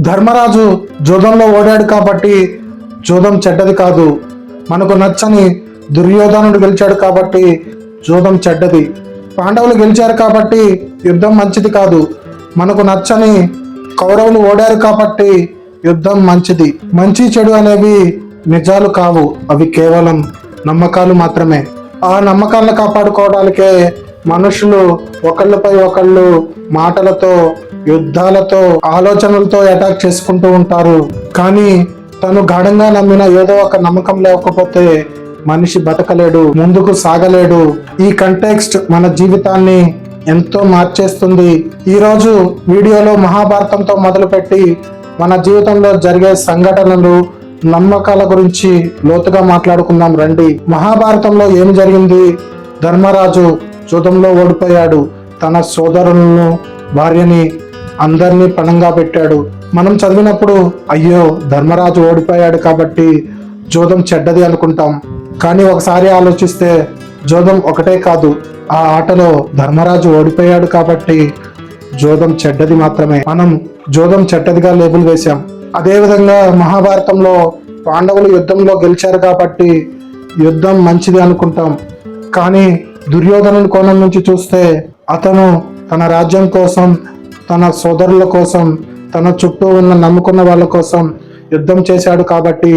ధర్మరాజు జూదంలో ఓడాడు కాబట్టి జూదం చెడ్డది కాదు. మనకు నచ్చని దుర్యోధనుడు గెలిచాడు కాబట్టి జూదం చెడ్డది. పాండవులు గెలిచారు కాబట్టి యుద్ధం మంచిది కాదు. మనకు నచ్చని కౌరవులు ఓడారు కాబట్టి యుద్ధం మంచిది. మంచి చెడు అనేవి నిజాలు కావు, అవి కేవలం నమ్మకాలు మాత్రమే. ఆ నమ్మకాలను కాపాడుకోవడానికే మనుషులు ఒకళ్ళపై ఒకళ్ళు మాటలతో, యుద్ధాలతో, ఆలోచనలతో అటాక్ చేసుకుంటూ ఉంటారు. కానీ తను గాఢంగా నమ్మిన ఏదో ఒక నమ్మకం లేకపోతే మనిషి బతకలేడు, ముందుకు సాగలేడు. ఈ కంటెక్స్ట్ మన జీవితాన్ని ఎంతో మార్చేస్తుంది. ఈరోజు వీడియోలో మహాభారతంతో మొదలుపెట్టి మన జీవితంలో జరిగే సంఘటనలు, నమ్మకాల గురించి లోతుగా మాట్లాడుకుందాం రండి. మహాభారతంలో ఏం జరిగింది? ధర్మరాజు జూదంలో ఓడిపోయాడు. తన సోదరులను, భార్యని, అందరినీ పణంగా పెట్టాడు. మనం చదివినప్పుడు అయ్యో ధర్మరాజు ఓడిపోయాడు కాబట్టి జూదం చెడ్డది అనుకుంటాం. కానీ ఒకసారి ఆలోచిస్తే జూదం ఒకటే కాదు, ఆ ఆటలో ధర్మరాజు ఓడిపోయాడు కాబట్టి జూదం చెడ్డది మాత్రమే. మనం జూదం చెడ్డదిగా లేబుల్ వేశాం. అదేవిధంగా మహాభారతంలో పాండవులు యుద్ధంలో గెలిచారు కాబట్టి యుద్ధం మంచిది అనుకుంటాం. కానీ దుర్యోధనుని కోణం నుంచి చూస్తే అతను తన రాజ్యం కోసం, తన సోదరుల కోసం, తన చుట్టూ ఉన్న నమ్ముకున్న వాళ్ళ కోసం యుద్ధం చేశాడు కాబట్టి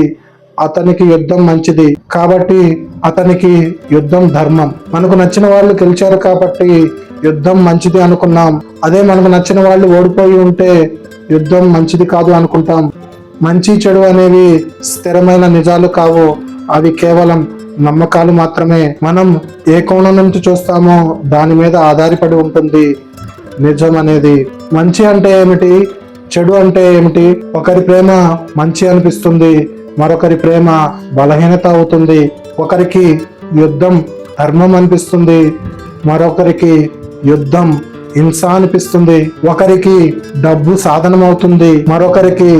అతనికి యుద్ధం మంచిది. కాబట్టి అతనికి యుద్ధం ధర్మం. మనకు నచ్చిన వాళ్ళు గెలిచారు కాబట్టి యుద్ధం మంచిది అనుకున్నాం. అదే మనకు నచ్చిన వాళ్ళు ఓడిపోయి ఉంటే యుద్ధం మంచిది కాదు అనుకుంటాం. మంచి చెడు అనేవి స్థిరమైన నిజాలు కావు, అవి కేవలం నమ్మకాలు మాత్రమే. మనం ఏ కోణం నుంచి చూస్తామో దాని మీద ఆధారపడి ఉంటుంది నిజం అనేది. మంచి అంటే ఏమిటి, చెడు అంటే ఏమిటి? ఒకరి ప్రేమ మంచి అనిపిస్తుంది, మరొకరి ప్రేమ బలహీనత అవుతుంది. ఒకరికి యుద్ధం ధర్మం అనిపిస్తుంది, మరొకరికి యుద్ధం హింస అనిపిస్తుంది. ఒకరికి డబ్బు సాధనం అవుతుంది, మరొకరికి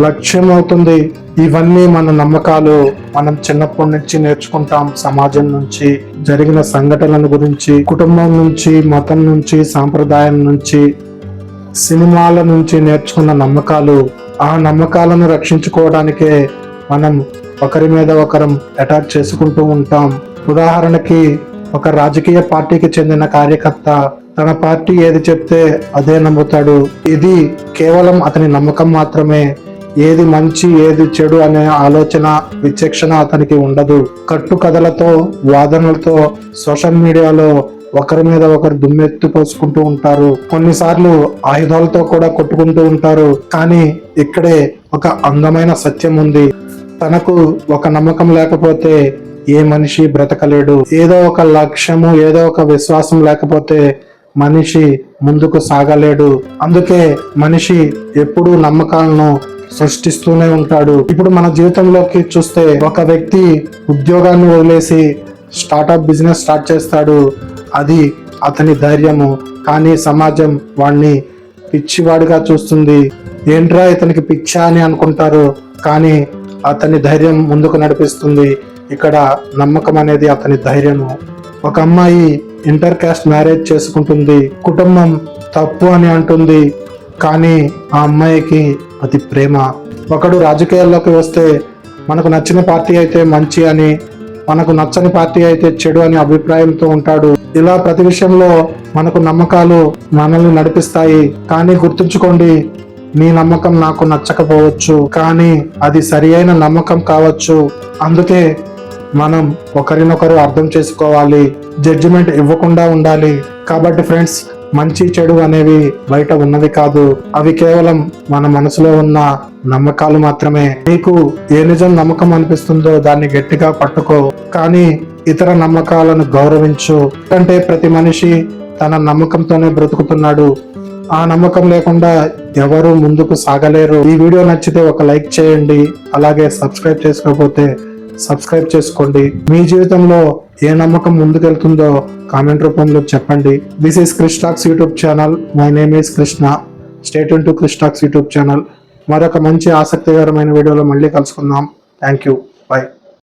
లక్ష్యం అవుతుంది. ఇవన్నీ మన నమ్మకాలు. మనం చిన్నప్పటి నుంచి నేర్చుకుంటాం. సమాజం నుంచి జరిగిన సంఘటనల గురించి, కుటుంబం నుంచి, మతం నుంచి, సాంప్రదాయం నుంచి, సినిమాల నుంచి నేర్చుకున్న నమ్మకాలు. ఆ నమ్మకాలను రక్షించుకోవడానికే మనం ఒకరి మీద ఒకరం అటాక్ చేసుకుంటూ ఉంటాం. ఉదాహరణకి ఒక రాజకీయ పార్టీకి చెందిన కార్యకర్త తన పార్టీ ఏది చెప్తే అదే నమ్ముతాడు. ఇది కేవలం అతని నమ్మకం మాత్రమే. ఏది మంచి ఏది చెడు అనే ఆలోచన, విచక్షణ అతనికి ఉండదు. కట్టు కథలతో, వాదనలతో సోషల్ మీడియాలో ఒకరి మీద ఒకరు దుమ్మెత్తి పోసుకుంటూ ఉంటారు. కొన్నిసార్లు ఆయుధాలతో కూడా కొట్టుకుంటూ ఉంటారు. కానీ ఇక్కడే ఒక అందమైన సత్యం ఉంది. తనకు ఒక నమ్మకం లేకపోతే ఏ మనిషి బ్రతకలేడు. ఏదో ఒక లక్ష్యము, ఏదో ఒక విశ్వాసం లేకపోతే మనిషి ముందుకు సాగలేడు. అందుకే మనిషి ఎప్పుడూ నమ్మకాలను సృష్టిస్తూనే ఉంటాడు. ఇప్పుడు మన జీవితంలోకి చూస్తే ఒక వ్యక్తి ఉద్యోగాన్ని వదిలేసి స్టార్టప్ బిజినెస్ స్టార్ట్ చేస్తాడు. అది అతని ధైర్యము. కానీ సమాజం వాడిని పిచ్చివాడిగా చూస్తుంది. ఏంట్రా ఇతనికి పిచ్చా అని అనుకుంటారు. కానీ అతని ధైర్యం ముందుకు నడిపిస్తుంది. ఇక్కడ నమ్మకం అనేది అతని ధైర్యము. ఒక అమ్మాయి ఇంటర్ కాస్ట్ మ్యారేజ్ చేసుకుంటుంది. కుటుంబం తప్పు అని అంటుంది, కానీ ఆ అమ్మాయికి అది ప్రేమ. ఒకడు రాజకీయాల్లోకి వస్తే మనకు నచ్చిన పార్టీ అయితే మంచి అని, మనకు నచ్చని పార్టీ అయితే చెడు అని అభిప్రాయంతో ఉంటాడు. ఇలా ప్రతి విషయంలో మనకు నమ్మకాలు మనల్ని నడిపిస్తాయి. కానీ గుర్తుంచుకోండి, మీ నమ్మకం నాకు నచ్చకపోవచ్చు, కానీ అది సరి అయిన నమ్మకం కావచ్చు. అందుకే మనం ఒకరినొకరు అర్థం చేసుకోవాలి, జడ్జిమెంట్ ఇవ్వకుండా ఉండాలి. కాబట్టి ఫ్రెండ్స్, మంచి చెడు అనేవి బయట ఉన్నవి కాదు, అవి కేవలం మన మనసులో ఉన్న నమ్మకాలు మాత్రమే. నీకు ఏ నిజం నమ్మకం అనిపిస్తుందో దాన్ని గట్టిగా పట్టుకో, కానీ ఇతర నమ్మకాలను గౌరవించు. అంటే ప్రతి మనిషి తన నమ్మకంతోనే బ్రతుకుతున్నాడు. ఆ నమ్మకం లేకుండా ఎవరు ముందుకు సాగలేరు. ఈ వీడియో నచ్చితే ఒక లైక్ చేయండి. అలాగే సబ్స్క్రైబ్ చేసుకోకపోతే సబ్స్క్రైబ్ చేసుకోండి. మీ జీవితంలో ఏ నమ్మకం ముందుకెళ్తుందో కామెంట్ రూపంలో చెప్పండి. This is Krish talks YouTube channel. My name is Krishna. Stay tune to Krish talks YouTube channel. మరొక మంచి ఆసక్తికరమైన వీడియోలో మళ్ళీ కలుసుకుందాం. Thank you. బై.